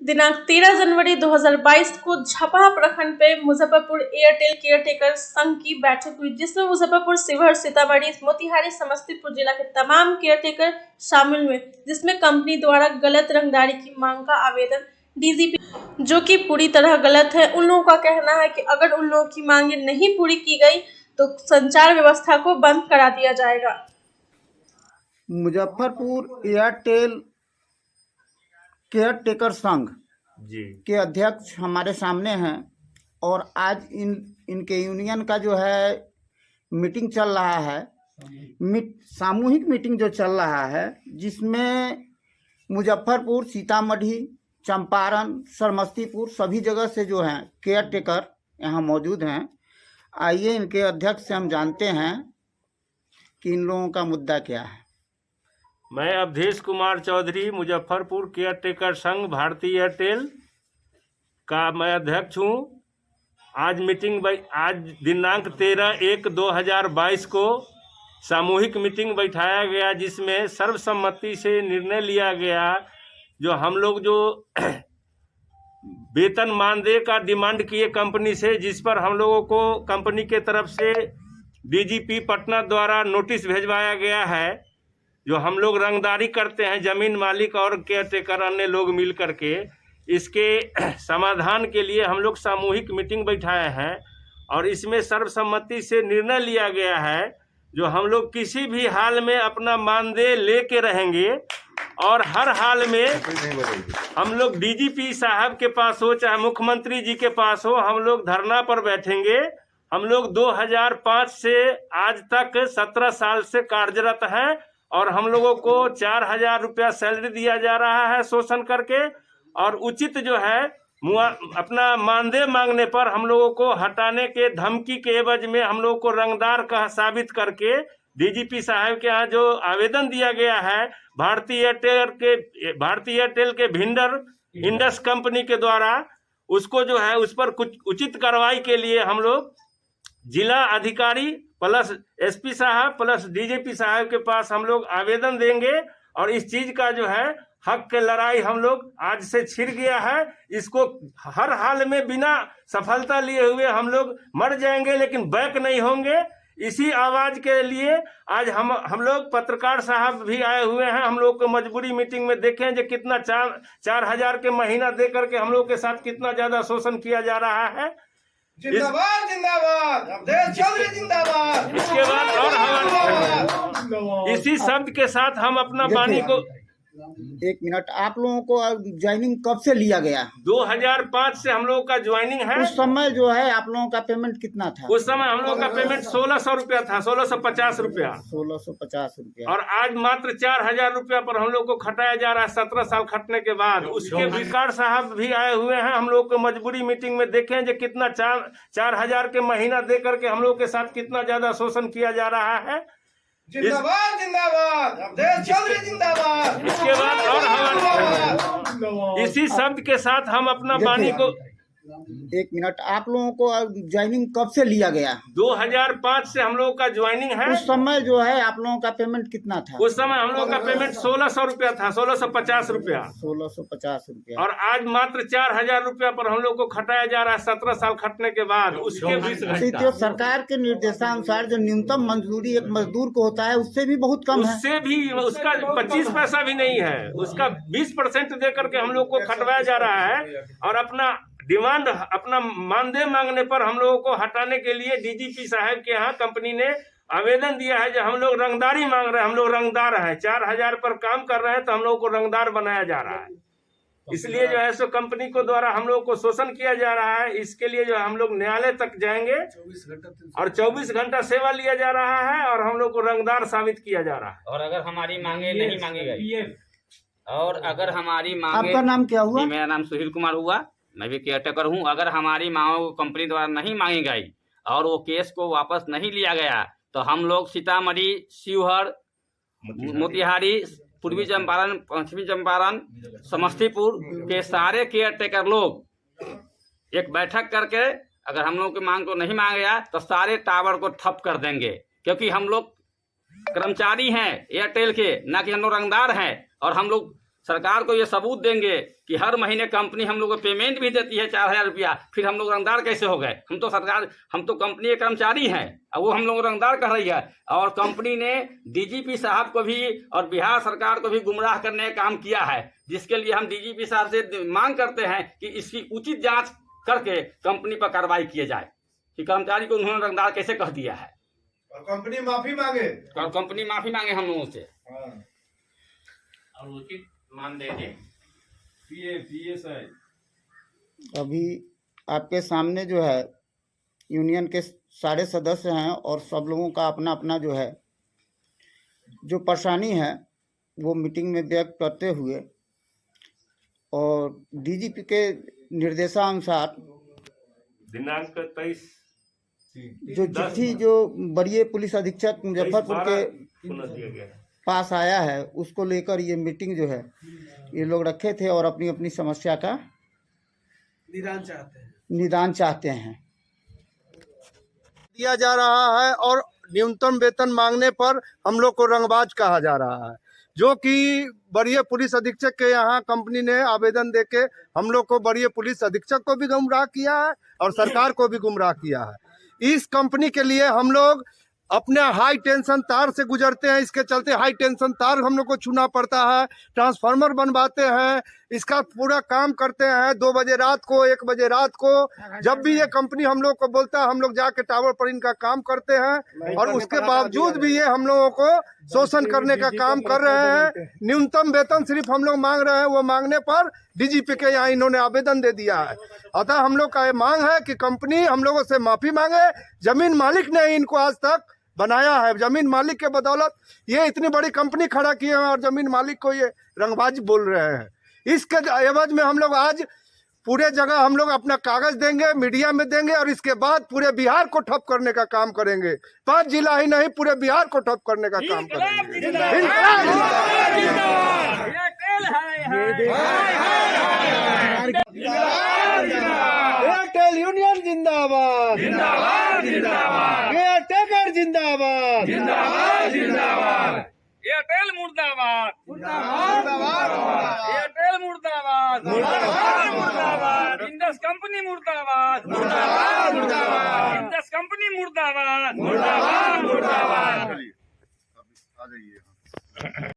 दिनांक 13 जनवरी 2022 को झपहा प्रखंड पे मुजफ्फरपुर एयरटेल केयरटेकर संघ की बैठक हुई, जिसमें मुजफ्फरपुर, शिवहर, सीतामढ़ी, मोतिहारी, समस्तीपुर जिला के तमाम केयरटेकर शामिल हुए, जिसमें कंपनी द्वारा गलत रंगदारी की मांग का आवेदन डीजीपी, जो कि पूरी तरह गलत है। उन लोगों का कहना है कि अगर उन लोगों की मांगे नहीं पूरी की गई तो संचार व्यवस्था को बंद करा दिया जाएगा। मुजफ्फरपुर एयरटेल केयरटेकर संघ के अध्यक्ष हमारे सामने हैं और आज इनके यूनियन का जो है मीटिंग चल रहा है, सामूहिक मीटिंग जो चल रहा है, जिसमें मुजफ्फरपुर, सीतामढ़ी, चंपारण, समस्तीपुर सभी जगह से जो हैं केयरटेकर यहाँ मौजूद हैं। आइए इनके अध्यक्ष से हम जानते हैं कि इन लोगों का मुद्दा क्या है। मैं अवधेश कुमार चौधरी, मुजफ्फरपुर केयरटेकर संघ भारतीय एयरटेल का मैं अध्यक्ष हूँ। आज आज दिनांक 13/1/2022 को सामूहिक मीटिंग बैठाया गया, जिसमें सर्वसम्मति से निर्णय लिया गया जो हम लोग जो वेतन मानदेय का डिमांड किए कंपनी से, जिस पर हम लोगों को कंपनी के तरफ से डीजीपी पटना द्वारा नोटिस भेजवाया गया है। जो हम लोग रंगदारी करते हैं, ज़मीन मालिक और केयरटेकर अन्य लोग मिल करके, इसके समाधान के लिए हम लोग सामूहिक मीटिंग बैठाए हैं और इसमें सर्वसम्मति से निर्णय लिया गया है जो हम लोग किसी भी हाल में अपना मानदेय लेके रहेंगे और हर हाल में हम लोग डीजीपी साहब के पास हो चाहे मुख्यमंत्री जी के पास हो, हम लोग धरना पर बैठेंगे। हम लोग 2005 से आज तक 17 साल से कार्यरत हैं और हम लोगों को 4,000 रुपया सैलरी दिया जा रहा है शोषण करके, और उचित जो है अपना मानदेय मांगने पर हम लोगों को हटाने के धमकी के एवज में हम लोगों को रंगदार का साबित करके डीजीपी साहब के यहाँ जो आवेदन दिया गया है भारतीय एयरटेल के भिंडर इंडस कंपनी के द्वारा, उसको जो है उस पर कुछ उचित कार्रवाई के लिए हम लोग जिला अधिकारी प्लस एसपी साहब प्लस डीजीपी साहब के पास हम लोग आवेदन देंगे और इस चीज का जो है हक के लड़ाई हम लोग आज से छिड़ गया है। इसको हर हाल में बिना सफलता लिए हुए हम लोग मर जाएंगे, लेकिन बैक नहीं होंगे। इसी आवाज के लिए आज हम लोग पत्रकार साहब भी आए हुए हैं। हम लोग को मजबूरी मीटिंग में देखें जो कितना 4,000 के महीना दे करके हम लोग के साथ कितना ज्यादा शोषण किया जा रहा है। जिंदाबाद जिंदाबाद, अवधेश चौधरी जिंदाबाद। इसके बाद और हमारे इसी शब्द के साथ हम अपना वाणी को 1 मिनट, आप लोगों को ज्वाइनिंग कब से लिया गया? 2005 से हम लोगों का ज्वाइनिंग है। उस समय जो है आप लोगों का पेमेंट कितना था? उस समय हम लोगों का पेमेंट 1600 रुपया था, 1650 रुपया। 1650 रुपया। और आज मात्र 4,000 रुपया पर हम लोग को खटाया जा रहा है 17 साल खटने के बाद। उसके विकार साहब भी आए हुए हैं। हम लोग को मजबूरी मीटिंग में देखें जो कितना 4,000 के महीना दे करके हम लोग के साथ कितना ज्यादा शोषण किया जा रहा है। जिंदाबाद जिंदाबाद, अवधेश चौधरी जिंदाबाद। इसके बाद और हमारे इसी शब्द के साथ हम अपना वाणी को 1 मिनट, आप लोगों को ज्वाइनिंग कब से लिया गया? 2005 से हम लोगों का ज्वाइनिंग है। उस समय जो है आप लोगों का पेमेंट कितना था? उस समय हम लोग का पेमेंट 1600 रुपया था, 1650 रुपया। 1650 रुपया। और आज मात्र 4,000 रुपया पर हम लोग को खटाया जा रहा है 17 साल खटने के बाद। उसके तो सरकार के निर्देशानुसार जो न्यूनतम मंजूरी एक मजदूर को होता है उससे भी बहुत कम है। उससे भी उसका 25 पैसा भी नहीं है, उसका 20% दे करके हम लोग को खटवाया जा रहा है। और अपना डिमांड अपना मानदेय मांगने पर हम लोगों को हटाने के लिए डीजीपी साहब के यहाँ कंपनी ने आवेदन दिया है जो हम लोग रंगदारी मांग रहे हैं। हम लोग रंगदार हैं, 4,000 पर काम कर रहे हैं तो हम लोग को रंगदार बनाया जा रहा है। इसलिए जो है सो कंपनी को द्वारा हम लोग को शोषण किया जा रहा है। इसके लिए जो हम लोग न्यायालय तक जाएंगे और 24 घंटा सेवा लिया जा रहा है और हम लोग को रंगदार साबित किया जा रहा है। और अगर हमारी मांगे नहीं मांगी गई, और अगर हमारी मांगे, आपका नाम क्या हुआ? मेरा नाम सुशील कुमार हुआ, मैं भी केयरटेकर हूं। अगर हमारी मांगों को कंपनी द्वारा नहीं मांगी गई और वो केस को वापस नहीं लिया गया तो हम लोग सीतामढ़ी, शिवहर, मोतिहारी, पूर्वी चंपारण, पश्चिमी चंपारण, समस्तीपुर के सारे केयरटेकर लोग एक बैठक करके अगर हम लोग की मांग को नहीं मांगा गया तो सारे टावर को ठप कर देंगे, क्योंकि हम लोग कर्मचारी हैं एयरटेल के, ना कि हम लोग रंगदार हैं। और हम लोग सरकार को ये सबूत देंगे कि हर महीने कंपनी हम लोग को पेमेंट भी देती है 4,000 रुपया, फिर हम लोग रंगदार कैसे हो गए? हम तो कंपनी के कर्मचारी हैं और वो हम लोग रंगदार कर रही है। और कंपनी ने डीजीपी साहब को भी और बिहार सरकार को भी गुमराह करने का काम किया है, जिसके लिए हम डीजीपी साहब से मांग करते हैं कि इसकी उचित जाँच करके कंपनी पर कार्रवाई किए जाए कि कर्मचारी को उन्होंने रंगदार कैसे कह दिया है, और कंपनी माफी मांगे, और कंपनी माफी मांगे हम लोगों से और उचित मान दे दे। अभी आपके सामने जो है यूनियन के सारे सदस्य हैं और सब लोगों का अपना अपना जो है जो परेशानी है वो मीटिंग में व्यक्त करते हुए और डीजीपी के निर्देशानुसार दिनांक 23 जो चिट्ठी जो वरीय पुलिस अधीक्षक मुजफ्फरपुर के दिया गया है। पास आया है उसको लेकर ये मीटिंग जो है ये लोग रखे थे और अपनी अपनी समस्या का निदान चाहते हैं। दिया जा रहा है और न्यूनतम वेतन मांगने पर हम लोग को रंगबाज कहा जा रहा है, जो कि वरीय पुलिस अधीक्षक के यहाँ कंपनी ने आवेदन देके हम लोग को वरीय पुलिस अधीक्षक को भी गुमराह किया है और सरकार को भी गुमराह किया है। इस कंपनी के लिए हम लोग अपने हाई टेंशन तार से गुजरते हैं, इसके चलते हाई टेंशन तार हम लोग को छूना पड़ता है, ट्रांसफार्मर बनवाते हैं, इसका पूरा काम करते हैं 2 बजे रात को 1 बजे रात को। जब भी ये कंपनी हम लोग को बोलता है हम लोग जाके टावर पर इनका काम करते हैं और उसके बावजूद भी ये हम लोगों को शोषण करने का काम कर रहे हैं। न्यूनतम वेतन सिर्फ हम लोग मांग रहे हैं, वो मांगने पर डीजीपी के यहाँ इन्होंने आवेदन दे दिया है। अतः हम लोग का ये मांग है कि कंपनी हम लोगों से माफी मांगे। जमीन मालिक ने इनको आज तक बनाया है, जमीन मालिक के बदौलत ये इतनी बड़ी कंपनी खड़ा किए हैं और जमीन मालिक को ये रंगबाज बोल रहे हैं। इसके एवज में हम लोग आज पूरे जगह हम लोग अपना कागज देंगे, मीडिया में देंगे और इसके बाद पूरे बिहार को ठप करने का काम करेंगे। 5 जिला ही नहीं पूरे बिहार को ठप करने का काम करेंगे। एयरटेल यूनियन जिंदाबाद, केयरटेकर जिंदाबाद, एयरटेल मुर्दाबाद, एयरटेल मुर्दाबाद, इंडस कंपनी मुर्दाबाद, इंडस कंपनी मुर्दाबाद।